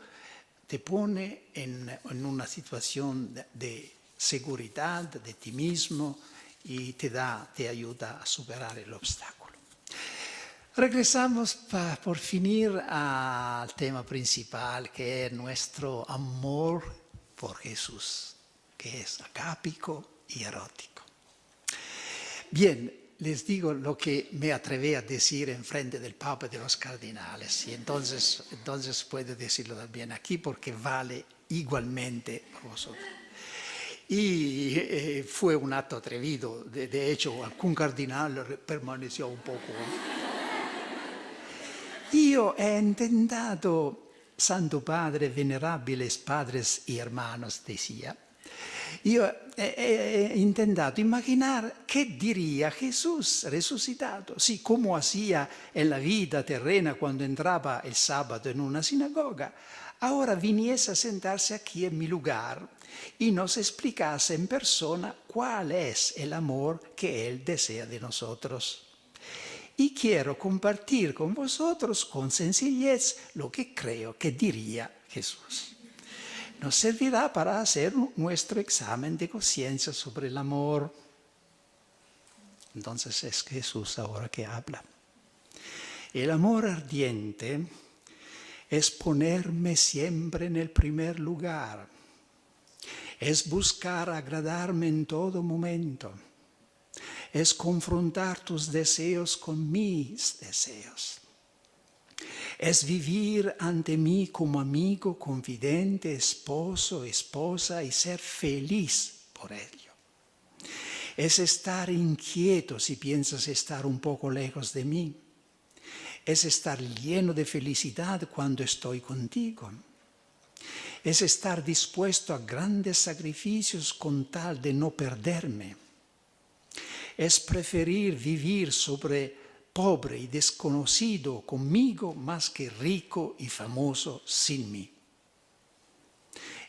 te pone en una situación de seguridad de ti mismo y te ayuda a superar el obstáculo. Regresamos por finir al tema principal, que es nuestro amor por Jesús, que es agápico y erótico. Bien, les digo lo que me atreví a decir en frente del Papa y de los cardenales, y entonces puedo decirlo también aquí porque vale igualmente por vosotros. Y fue un acto atrevido, de hecho algún cardenal permaneció un poco. Io he intentato, Santo Padre, venerables padres y hermanos, decía, Io he intentato immaginar qué diría Jesús resucitado. Si como hacía en la vida terrena cuando entraba el sábado en una sinagoga, ahora viniese a sentarse aquí en mi lugar y nos explicase en persona cuál es el amor que Él desea de nosotros. Y quiero compartir con vosotros con sencillez lo que creo que diría Jesús. Nos servirá para hacer nuestro examen de conciencia sobre el amor. Entonces es Jesús ahora que habla. El amor ardiente es ponerme siempre en el primer lugar. Es buscar agradarme en todo momento. Es confrontar tus deseos con mis deseos. Es vivir ante mí como amigo, confidente, esposo, esposa y ser feliz por ello. Es estar inquieto si piensas estar un poco lejos de mí. Es estar lleno de felicidad cuando estoy contigo. Es estar dispuesto a grandes sacrificios con tal de no perderme. Es preferir vivir pobre y desconocido conmigo más que rico y famoso sin mí.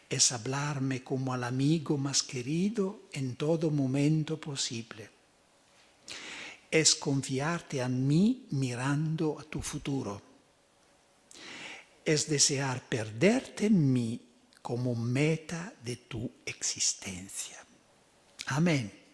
Es hablarme como al amigo más querido en todo momento posible. Es confiarte a mí mirando a tu futuro. Es desear perderte en mí como meta de tu existencia. Amén.